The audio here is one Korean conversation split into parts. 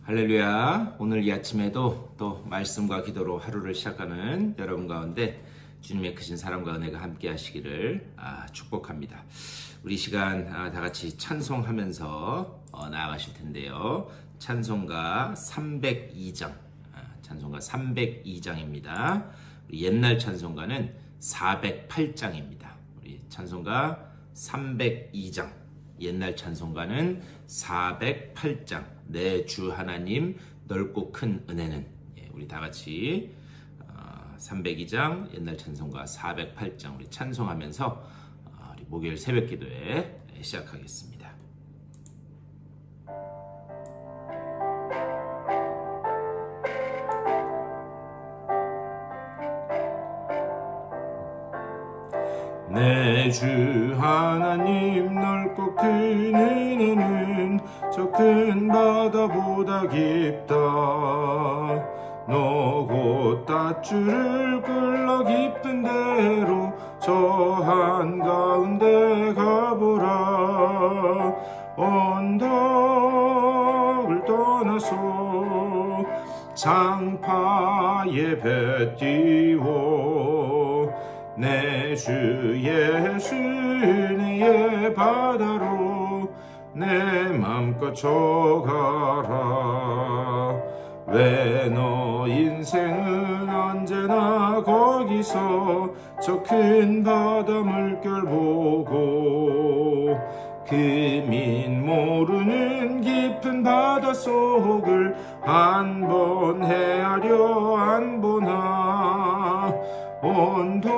할렐루야. 오늘 이 아침에도 또 말씀과 기도로 하루를 시작하는 여러분 가운데 주님의 크신 사랑과 은혜가 함께 하시기를 축복합니다. 우리 시간 다 같이 찬송하면서 나아가실 텐데요. 찬송가 302장, 찬송가 302장입니다. 우리 옛날 찬송가는 408장입니다. 우리 찬송가 302장, 옛날 찬송가는 408장. 내 주 하나님 넓고 큰 은혜는, 우리 다 같이 302장 옛날 찬송가 408장 우리 찬송하면서 우리 목요일 새벽 기도에 시작하겠습니다. 내 주 하나님 넓고 큰 은혜는 저 큰 바다보다 깊다. 너 곧 닷줄을 끌러 깊은 데로 저 한가운데 가보라. 언덕을 떠나서 장파에 배 띄워 내 주 예수 은혜의 바다로 내 맘껏 져가라. 왜 너 인생은 언제나 거기서 저 큰 바다 물결 보고 그민 모르는 깊은 바닷속을 한 번 헤아려 안 보나. 언덕을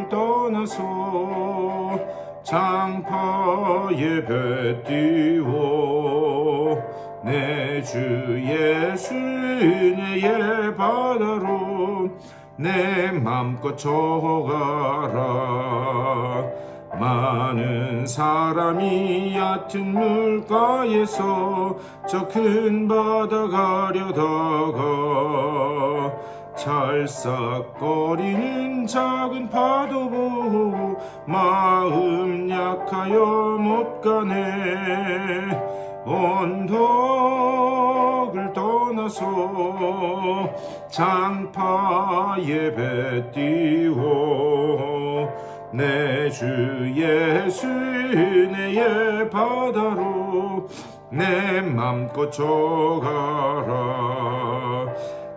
떠나서 장파에 배 띄워 내 주 예수 은혜의 바다로 내 맘껏 져가라. 많은 사람이 얕은 물가에서 저 큰 바다 가려다가 찰싹거리는 작은 파도 보고 마음 약하여 못 가네. 언덕을 떠나서 장파에 배 띄워 내 주 예수 은혜의 바다로 내 맘껏 져가라.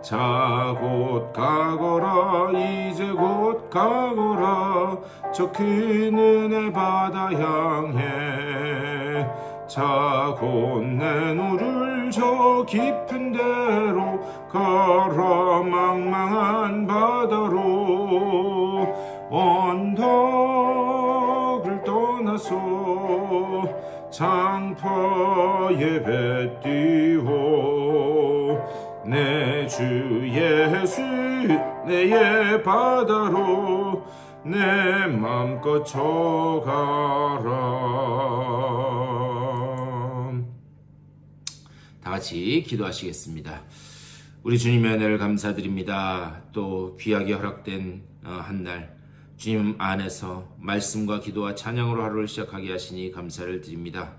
자 곧 가거라. 이제 곧 가거라. 저 큰 은혜 바다 향해. 자 곧 내 노를 저 깊은 데로 가라. 망망한 바다로 언덕을 떠나서 장파에 배 띄워 내 주 예수 은혜의 바다로 내 맘껏 져가라. 다 같이 기도하시겠습니다. 우리 주님의 은혜를 감사드립니다. 또 귀하게 허락된 한 날 주님 안에서 말씀과 기도와 찬양으로 하루를 시작하게 하시니 감사를 드립니다.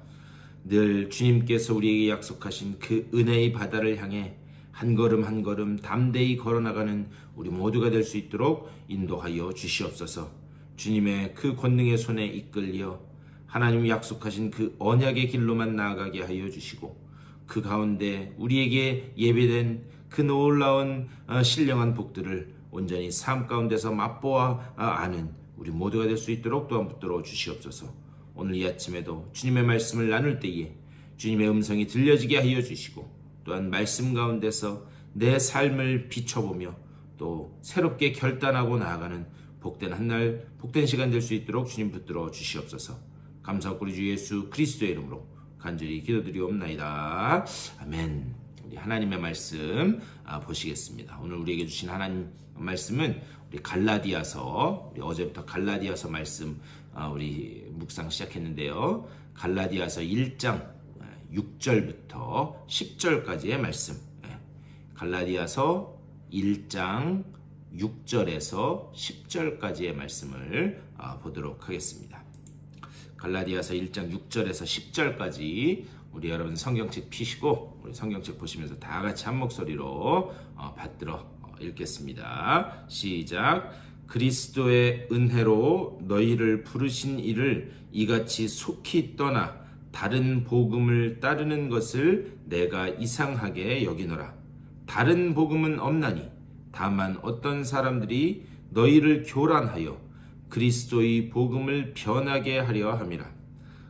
늘 주님께서 우리에게 약속하신 그 은혜의 바다를 향해 한 걸음 한 걸음 담대히 걸어나가는 우리 모두가 될 수 있도록 인도하여 주시옵소서. 주님의 그 권능의 손에 이끌려 하나님이 약속하신 그 언약의 길로만 나아가게 하여 주시고 그 가운데 우리에게 예배된 그 놀라운 신령한 복들을 온전히 삶 가운데서 맛보아 아는 우리 모두가 될 수 있도록 또한 붙들어 주시옵소서. 오늘 이 아침에도 주님의 말씀을 나눌 때에 주님의 음성이 들려지게 하여 주시고 또한 말씀 가운데서 내 삶을 비춰보며 또 새롭게 결단하고 나아가는 복된 한날 복된 시간 될 수 있도록 주님 붙들어 주시옵소서. 감사하고 우리 주 예수 그리스도의 이름으로 간절히 기도드리옵나이다. 아멘. 우리 하나님의 말씀 보시겠습니다. 오늘 우리에게 주신 하나님 말씀은 우리 갈라디아서, 우리 어제부터 갈라디아서 말씀 우리 묵상 시작했는데요. 갈라디아서 1장 6절부터 10절까지의 말씀. 갈라디아서 1장 6절에서 10절까지의 말씀을 보도록 하겠습니다. 갈라디아서 1장 6절에서 10절까지 우리 여러분 성경책 피시고 우리 성경책 보시면서 다 같이 한 목소리로 받들어 읽겠습니다. 시작. 그리스도의 은혜로 너희를 부르신 이를 이같이 속히 떠나 다른 복음을 따르는 것을 내가 이상하게 여기노라. 다른 복음은 없나니 다만 어떤 사람들이 너희를 교란하여 그리스도의 복음을 변하게 하려 함이라.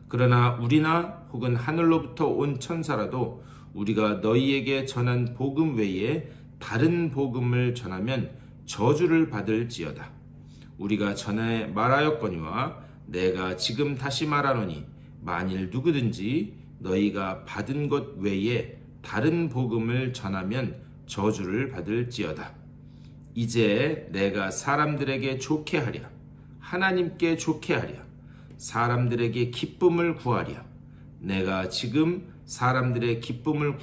그러나 우리나 혹은 하늘로부터 온 천사라도 우리가 너희에게 전한 복음 외에 다른 복음을 전하면 저주를 받을지어다. 우리가 전에 말하였거니와 내가 지금 다시 말하노니 만일 누구든지 너희가 받은 것 외에 다른 복음을 전하면 저주를 받을지어다. 이제 내가 사람들에게 좋게 하랴, 하나님께 좋게 하랴, 사람들에게 기쁨을 구하랴. 내가 지금 사람들의 기쁨을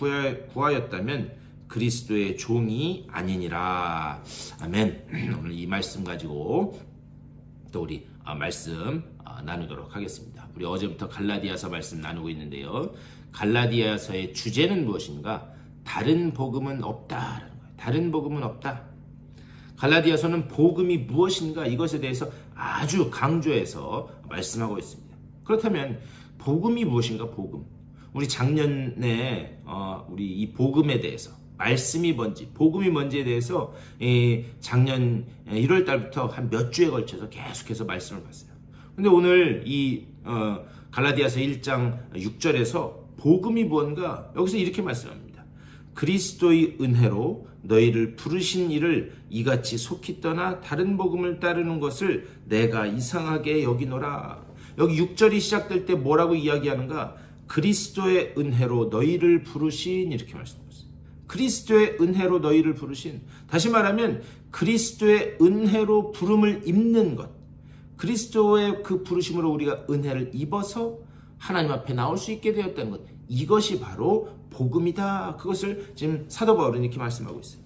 구하였다면 그리스도의 종이 아니니라. 아멘. 오늘 이 말씀 가지고 또 우리 말씀 나누도록 하겠습니다. 우리 어제부터 갈라디아서 말씀 나누고 있는데요. 갈라디아서의 주제는 무엇인가? 다른 복음은 없다라는 거예요. 다른 복음은 없다. 갈라디아서는 복음이 무엇인가 이것에 대해서 아주 강조해서 말씀하고 있습니다. 그렇다면 복음이 무엇인가? 복음. 우리 작년에 우리 이 복음에 대해서 말씀이 뭔지, 복음이 뭔지에 대해서 작년 1월 달부터 한 몇 주에 걸쳐서 계속해서 말씀을 봤어요. 근데 오늘 이 갈라디아서 1장 6절에서 복음이 뭔가 여기서 이렇게 말씀합니다. 그리스도의 은혜로 너희를 부르신 이를 이같이 속히 떠나 다른 복음을 따르는 것을 내가 이상하게 여기노라. 여기 6절이 시작될 때 뭐라고 이야기하는가? 그리스도의 은혜로 너희를 부르신 이렇게 말씀하셨어요. 그리스도의 은혜로 너희를 부르신, 다시 말하면 그리스도의 은혜로 부름을 입는 것, 그리스도의 그 부르심으로 우리가 은혜를 입어서 하나님 앞에 나올 수 있게 되었다는 것, 이것이 바로 복음이다. 그것을 지금 사도 바울은 이렇게 말씀하고 있어요.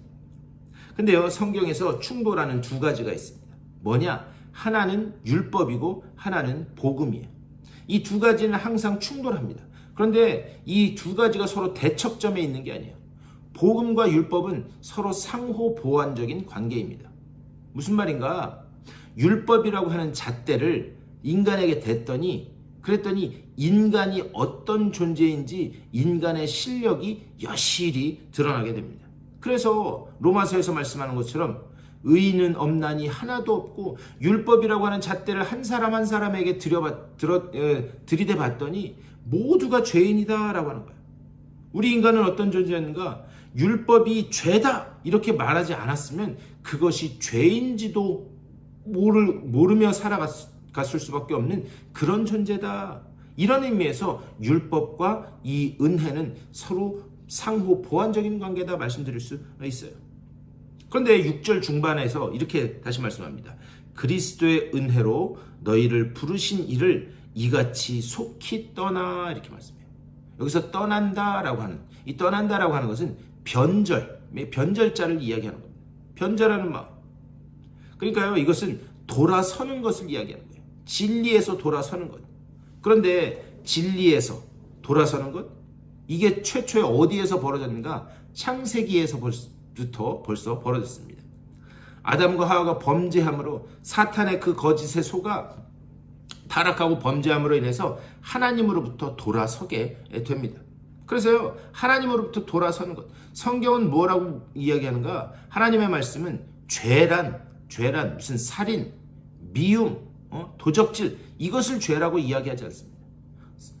근데요, 성경에서 충돌하는 두 가지가 있습니다. 뭐냐? 하나는 율법이고 하나는 복음이에요. 이 두 가지는 항상 충돌합니다. 그런데 이 두 가지가 서로 대척점에 있는 게 아니에요. 복음과 율법은 서로 상호 보완적인 관계입니다. 무슨 말인가? 율법이라고 하는 잣대를 인간에게 그랬더니 인간이 어떤 존재인지 인간의 실력이 여실히 드러나게 됩니다. 그래서 로마서에서 말씀하는 것처럼 의인은 없나니 하나도 없고 율법이라고 하는 잣대를 한 사람 한 사람에게 들이대 봤더니 모두가 죄인이다라고 하는 거예요. 우리 인간은 어떤 존재였는가? 율법이 죄다 이렇게 말하지 않았으면 그것이 죄인지도 모르며 살아갔을 수밖에 없는 그런 존재다. 이런 의미에서 율법과 이 은혜는 서로 상호 보완적인 관계다 말씀드릴 수 있어요. 그런데 6절 중반에서 이렇게 다시 말씀합니다. 그리스도의 은혜로 너희를 부르신 이를 이같이 속히 떠나 이렇게 말씀해요. 여기서 떠난다라고 하는, 이 떠난다라고 하는 것은 변절자를 이야기하는 겁니다. 변절하는 마음. 그러니까요, 이것은 돌아서는 것을 이야기하는 거예요. 진리에서 돌아서는 것. 그런데 진리에서 돌아서는 것, 이게 최초에 어디에서 벌어졌는가? 창세기에서부터 벌써 벌어졌습니다. 아담과 하와가 범죄함으로 사탄의 그 거짓에 속아 타락하고 범죄함으로 인해서 하나님으로부터 돌아서게 됩니다. 그래서요, 하나님으로부터 돌아서는 것. 성경은 뭐라고 이야기하는가? 하나님의 말씀은 죄란 무슨 살인, 미움, 도적질, 이것을 죄라고 이야기하지 않습니다.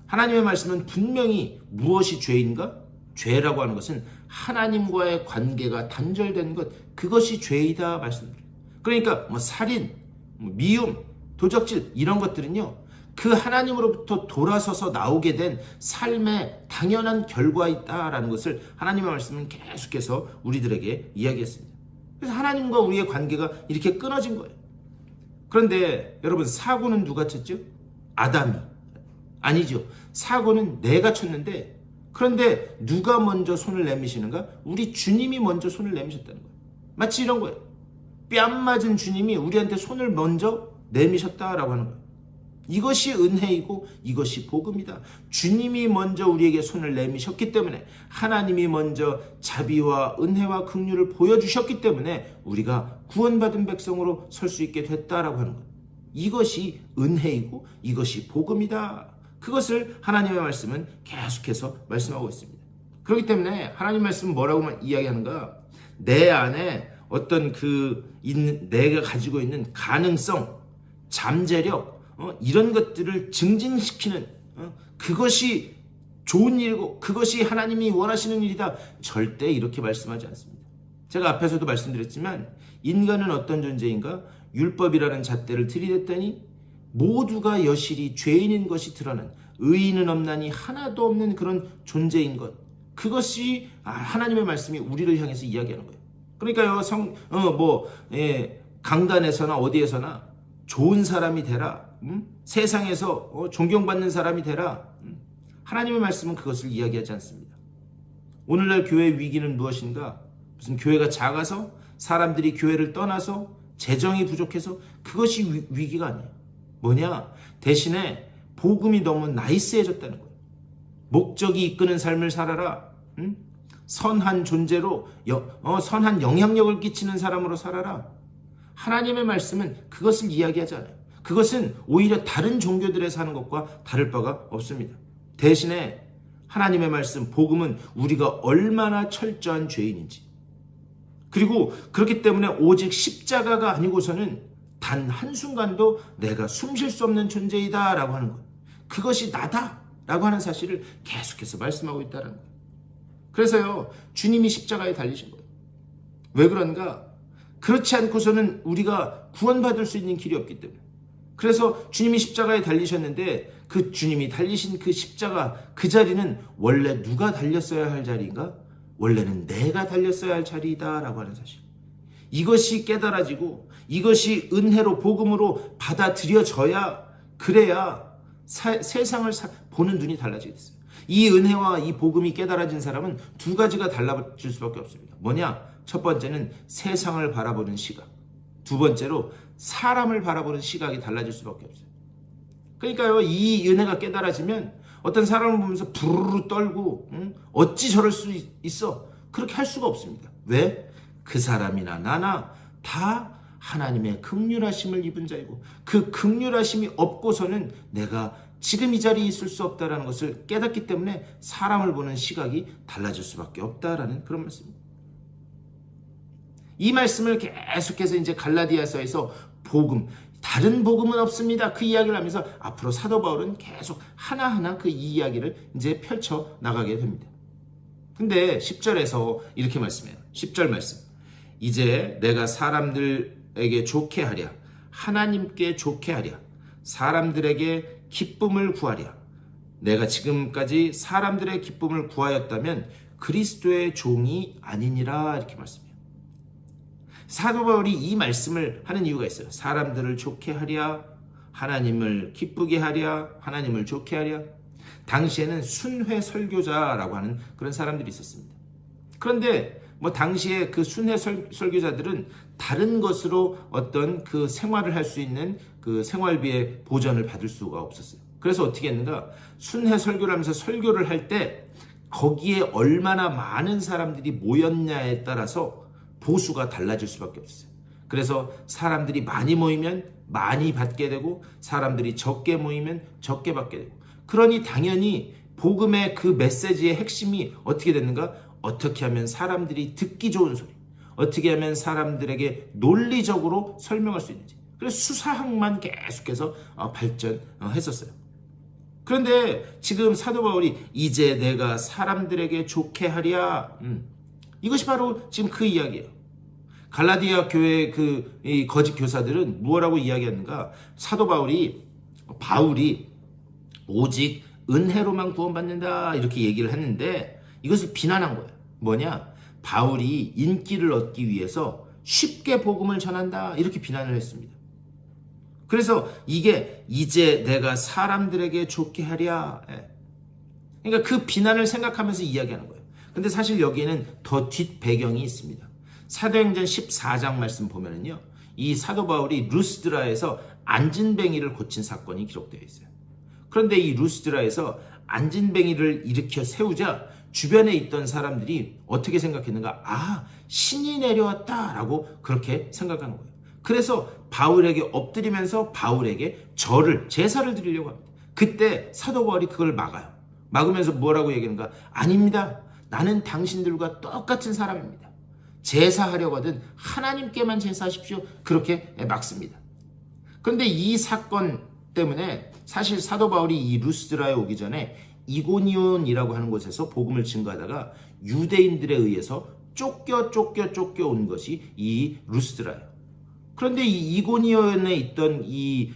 하나님의 말씀은 분명히 무엇이 죄인가? 죄라고 하는 것은 하나님과의 관계가 단절된 것, 그것이 죄이다 말씀드립니다. 그러니까 살인, 미움, 도적질 이런 것들은요, 그 하나님으로부터 돌아서서 나오게 된 삶의 당연한 결과이다라는 것을 하나님의 말씀은 계속해서 우리들에게 이야기했습니다. 그래서 하나님과 우리의 관계가 이렇게 끊어진 거예요. 그런데 여러분, 사고는 누가 쳤죠? 아담이. 아니죠. 사고는 내가 쳤는데, 그런데 누가 먼저 손을 내미시는가? 우리 주님이 먼저 손을 내미셨다는 거예요. 마치 이런 거예요. 뺨 맞은 주님이 우리한테 손을 먼저 내미셨다라고 하는 거예요. 이것이 은혜이고 이것이 복음이다. 주님이 먼저 우리에게 손을 내미셨기 때문에, 하나님이 먼저 자비와 은혜와 긍휼을 보여주셨기 때문에 우리가 구원받은 백성으로 설 수 있게 됐다라고 하는 것. 이것이 은혜이고 이것이 복음이다. 그것을 하나님의 말씀은 계속해서 말씀하고 있습니다. 그렇기 때문에 하나님 말씀은 뭐라고 이야기하는가? 내 안에 어떤 내가 가지고 있는 가능성, 잠재력, 이런 것들을 증진시키는 그것이 좋은 일이고 그것이 하나님이 원하시는 일이다. 절대 이렇게 말씀하지 않습니다. 제가 앞에서도 말씀드렸지만 인간은 어떤 존재인가? 율법이라는 잣대를 들이댔더니 모두가 여실히 죄인인 것이 드러난, 의인은 없나니 하나도 없는 그런 존재인 것. 그것이 하나님의 말씀이 우리를 향해서 이야기하는 거예요. 그러니까요, 강단에서나 어디에서나 좋은 사람이 되라. 세상에서 존경받는 사람이 되라. 하나님의 말씀은 그것을 이야기하지 않습니다. 오늘날 교회의 위기는 무엇인가? 무슨 교회가 작아서, 사람들이 교회를 떠나서, 재정이 부족해서, 그것이 위기가 아니에요. 뭐냐? 대신에 복음이 너무 나이스해졌다는 거예요. 목적이 이끄는 삶을 살아라. 선한 존재로, 선한 영향력을 끼치는 사람으로 살아라. 하나님의 말씀은 그것을 이야기하지 않아요. 그것은 오히려 다른 종교들에 사는 것과 다를 바가 없습니다. 대신에 하나님의 말씀, 복음은 우리가 얼마나 철저한 죄인인지, 그리고 그렇기 때문에 오직 십자가가 아니고서는 단 한순간도 내가 숨 쉴 수 없는 존재이다 라고 하는 것, 그것이 나다 라고 하는 사실을 계속해서 말씀하고 있다는 거예요. 그래서요, 주님이 십자가에 달리신 거예요. 왜 그런가? 그렇지 않고서는 우리가 구원받을 수 있는 길이 없기 때문에. 그래서 주님이 십자가에 달리셨는데, 그 주님이 달리신 그 십자가, 그 자리는 원래 누가 달렸어야 할 자리인가? 원래는 내가 달렸어야 할 자리이다 라고 하는 사실. 이것이 깨달아지고 이것이 은혜로, 복음으로 받아들여져야, 그래야 세상을 보는 눈이 달라지게 됐어요. 이 은혜와 이 복음이 깨달아진 사람은 두 가지가 달라질 수밖에 없습니다. 뭐냐? 첫 번째는 세상을 바라보는 시각, 두 번째로 사람을 바라보는 시각이 달라질 수밖에 없어요. 그러니까요, 이 은혜가 깨달아지면 어떤 사람을 보면서 부르르 떨고 어찌 저럴 수 있어? 그렇게 할 수가 없습니다. 왜? 그 사람이나 나나 다 하나님의 긍휼하심을 입은 자이고, 그 긍휼하심이 없고서는 내가 지금 이 자리에 있을 수 없다는 것을 깨닫기 때문에 사람을 보는 시각이 달라질 수밖에 없다라는 그런 말씀입니다. 이 말씀을 계속해서 이제 갈라디아서에서 복음, 다른 복음은 없습니다, 그 이야기를 하면서 앞으로 사도 바울은 계속 하나하나 그 이야기를 이제 펼쳐 나가게 됩니다. 근데 10절에서 이렇게 말씀해요. 10절 말씀. 이제 내가 사람들에게 좋게 하랴, 하나님께 좋게 하랴, 사람들에게 기쁨을 구하랴. 내가 지금까지 사람들의 기쁨을 구하였다면 그리스도의 종이 아니니라, 이렇게 말씀해요. 사도 바울이 이 말씀을 하는 이유가 있어요. 사람들을 좋게 하랴, 하나님을 기쁘게 하랴, 하나님을 좋게 하랴. 당시에는 순회 설교자라고 하는 그런 사람들이 있었습니다. 그런데 당시에 그 순회 설교자들은 다른 것으로 어떤 그 생활을 할 수 있는 그 생활비의 보전을 받을 수가 없었어요. 그래서 어떻게 했는가? 순회 설교를 하면서 설교를 할 때 거기에 얼마나 많은 사람들이 모였냐에 따라서 보수가 달라질 수밖에 없었어요. 그래서 사람들이 많이 모이면 많이 받게 되고, 사람들이 적게 모이면 적게 받게 되고, 그러니 당연히 복음의 그 메시지의 핵심이 어떻게 됐는가? 어떻게 하면 사람들이 듣기 좋은 소리, 어떻게 하면 사람들에게 논리적으로 설명할 수 있는지, 그래서 수사학만 계속해서 발전했었어요. 그런데 지금 사도 바울이 이제 내가 사람들에게 좋게 하랴, 이것이 바로 지금 그 이야기예요. 갈라디아 교회의 이 거짓 교사들은 무엇라고 이야기하는가? 사도 바울이 오직 은혜로만 구원받는다, 이렇게 얘기를 했는데 이것을 비난한 거예요. 뭐냐? 바울이 인기를 얻기 위해서 쉽게 복음을 전한다, 이렇게 비난을 했습니다. 그래서 이게 이제 내가 사람들에게 좋게 하랴. 그러니까 그 비난을 생각하면서 이야기하는 거예요. 근데 사실 여기에는 더 뒷 배경이 있습니다. 사도행전 14장 말씀 보면은요, 이 사도 바울이 루스드라에서 안진뱅이를 고친 사건이 기록되어 있어요. 그런데 이 루스드라에서 안진뱅이를 일으켜 세우자 주변에 있던 사람들이 어떻게 생각했는가? 아, 신이 내려왔다라고 그렇게 생각하는 거예요. 그래서 바울에게 엎드리면서 바울에게 제사를 드리려고 합니다. 그때 사도 바울이 그걸 막아요. 막으면서 뭐라고 얘기하는가? 아닙니다. 나는 당신들과 똑같은 사람입니다. 제사하려고 하든 하나님께만 제사하십시오. 그렇게 막습니다. 그런데 이 사건 때문에 사실 사도 바울이 이 루스드라에 오기 전에 이고니온이라고 하는 곳에서 복음을 증거하다가 유대인들에 의해서 쫓겨 온 것이 이 루스드라예요. 그런데 이 이고니온에 있던 이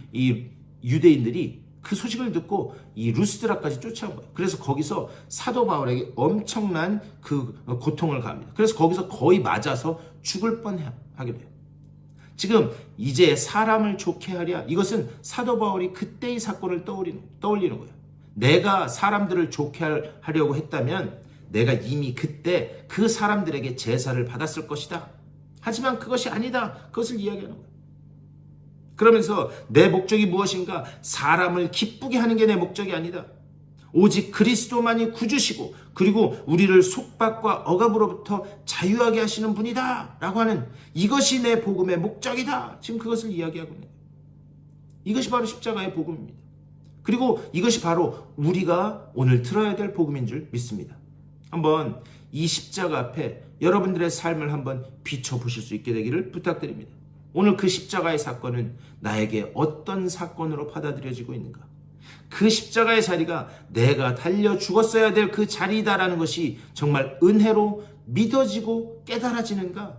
유대인들이 그 소식을 듣고 이 루스드라까지 쫓아온 거예요. 그래서 거기서 사도 바울에게 엄청난 그 고통을 가합니다. 그래서 거기서 거의 맞아서 죽을 뻔하게 돼요. 지금 이제 사람을 좋게 하랴, 이것은 사도 바울이 그때의 사건을 떠올리는 거예요. 내가 사람들을 좋게 하려고 했다면 내가 이미 그때 그 사람들에게 제사를 받았을 것이다. 하지만 그것이 아니다. 그것을 이야기하는 거예요. 그러면서 내 목적이 무엇인가? 사람을 기쁘게 하는 게 내 목적이 아니다. 오직 그리스도만이 구주시고 그리고 우리를 속박과 억압으로부터 자유하게 하시는 분이다 라고 하는 이것이 내 복음의 목적이다. 지금 그것을 이야기하고 있는 거예요. 이것이 바로 십자가의 복음입니다. 그리고 이것이 바로 우리가 오늘 들어야 될 복음인 줄 믿습니다. 한번 이 십자가 앞에 여러분들의 삶을 한번 비춰보실 수 있게 되기를 부탁드립니다. 오늘 그 십자가의 사건은 나에게 어떤 사건으로 받아들여지고 있는가? 그 십자가의 자리가 내가 달려 죽었어야 될 그 자리다라는 것이 정말 은혜로 믿어지고 깨달아지는가?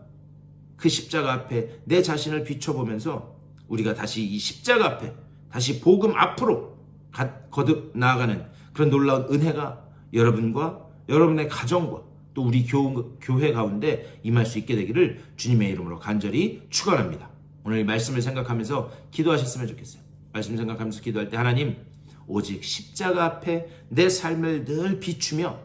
그 십자가 앞에 내 자신을 비춰보면서 우리가 다시 이 십자가 앞에 다시 복음 앞으로 거듭 나아가는 그런 놀라운 은혜가 여러분과 여러분의 가정과 또 우리 교회 가운데 임할 수 있게 되기를 주님의 이름으로 간절히 축원합니다. 오늘 말씀을 생각하면서 기도하셨으면 좋겠어요. 말씀 생각하면서 기도할 때 하나님, 오직 십자가 앞에 내 삶을 늘 비추며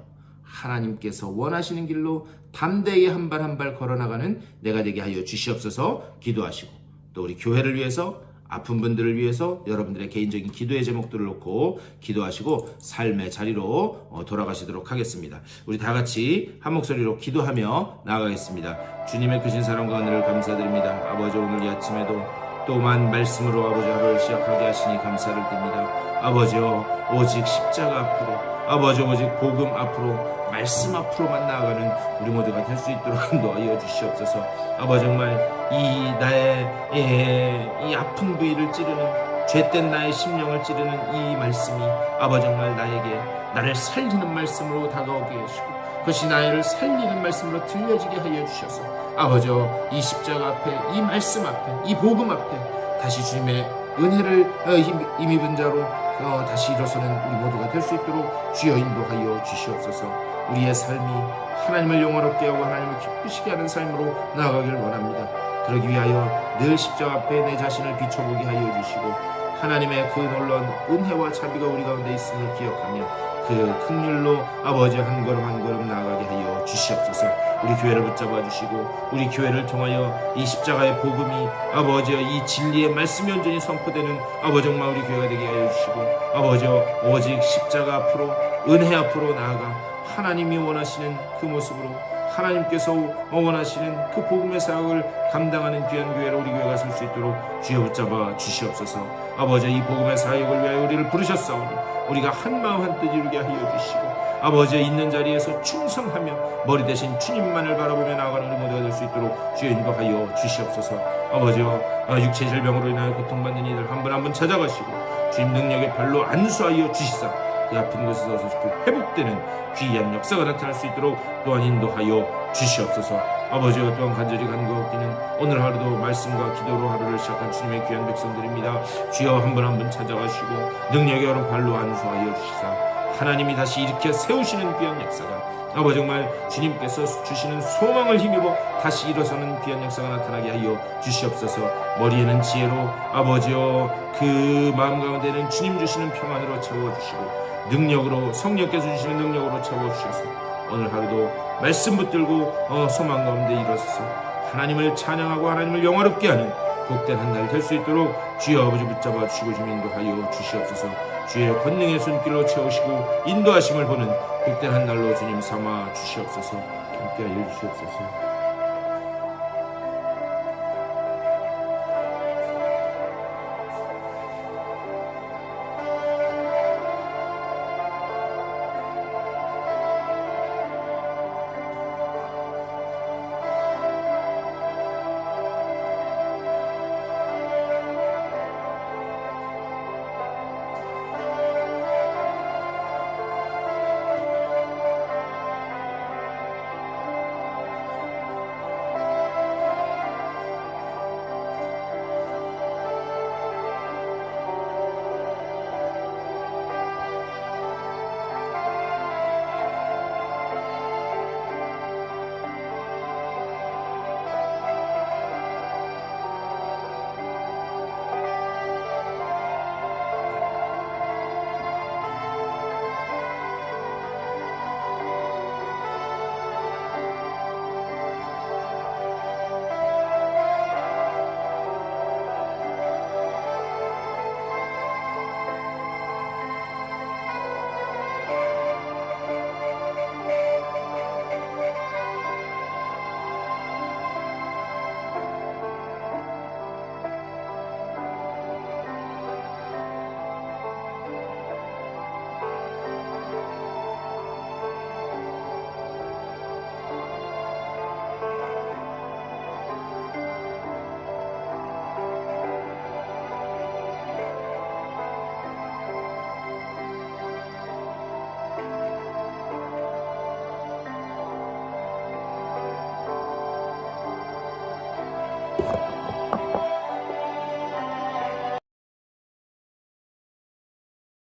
하나님께서 원하시는 길로 담대히 한 발 한 발 걸어나가는 내가 되게 하여 주시옵소서. 기도하시고 또 우리 교회를 위해서 아픈 분들을 위해서 여러분들의 개인적인 기도의 제목들을 놓고 기도하시고 삶의 자리로 돌아가시도록 하겠습니다. 우리 다 같이 한 목소리로 기도하며 나아가겠습니다. 주님의 크신 사랑과 은혜를 감사드립니다. 아버지, 오늘 이 아침에도 또한 말씀으로 아버지 하루를 시작하게 하시니 감사를 드립니다. 아버지여, 오직 십자가 앞으로, 아버지 오직 복음 앞으로, 말씀 앞으로만 나아가는 우리 모두가 될 수 있도록 인도하여 주시옵소서. 아버지, 정말 이 나의 이 아픈 부위를 찌르는, 죄된 나의 심령을 찌르는 이 말씀이 아버지 정말 나를 살리는 말씀으로 다가오게 하시고 그것이 나를 살리는 말씀으로 들려지게 하여 주셔서 아버지여, 이 십자가 앞에, 이 말씀 앞에, 이 복음 앞에 다시 주님의 은혜를 힘입은 자로 다시 일어서는 우리 모두가 될 수 있도록 주여 인도하여 주시옵소서. 우리의 삶이 하나님을 영화롭게 하고 하나님을 기쁘시게 하는 삶으로 나아가길 원합니다. 그러기 위하여 늘 십자가 앞에 내 자신을 비춰보게 하여 주시고 하나님의 그 놀라운 은혜와 자비가 우리 가운데 있음을 기억하며 그 긍휼로 아버지 한 걸음 한 걸음 나아가게 하여 주시옵소서. 우리 교회를 붙잡아 주시고 우리 교회를 통하여 이 십자가의 복음이 아버지여 이 진리의 말씀이 온전히 선포되는 아버지 정말 우리 교회가 되게 하여 주시고 아버지여, 오직 십자가 앞으로, 은혜 앞으로 나아가 하나님이 원하시는 그 모습으로 하나님께서 원하시는 그 복음의 사역을 감당하는 귀한 교회로 우리 교회가 설 수 있도록 주여 붙잡아 주시옵소서. 아버지, 이 복음의 사역을 위하여 우리를 부르셨사오니 우리가 한 마음 한 뜻 이루게 하여 주시고 아버지의 있는 자리에서 충성하며 머리 대신 주님만을 바라보며 나아가는 우리 모두가 될 수 있도록 주여 인도하여 주시옵소서. 아버지여, 육체 질병으로 인하여 고통받는 이들 한 분 한 분 찾아가시고 주님 능력의 발로 안수하여 주시사 그 아픈 곳에서 회복되는 귀한 역사가 나타날 수 있도록 또한 인도하여 주시옵소서. 아버지와 또한 간절히 간구하기는 오늘 하루도 말씀과 기도로 하루를 시작한 주님의 귀한 백성들입니다. 주여, 한 분 한 분 찾아가시고 능력의 오른 발로 안수하여 주시사 하나님이 다시 일으켜 세우시는 귀한 역사가 아버지 정말 주님께서 주시는 소망을 힘입어 다시 일어서는 귀한 역사가 나타나게 하여 주시옵소서. 머리에는 지혜로 아버지여, 그 마음 가운데는 주님 주시는 평안으로 채워주시고 능력으로, 성령께서 주시는 능력으로 채워주셔서 오늘 하루도 말씀 붙들고 소망 가운데 일어서서 하나님을 찬양하고 하나님을 영화롭게 하는 복된 한 날 될 수 있도록 주여 아버지 붙잡아 주시고 좀 인도하여 주시옵소서. 주의 권능의 손길로 채우시고 인도하심을 보는 복된 한 날로 주님 삼아 주시옵소서. 함께하여 주시옵소서.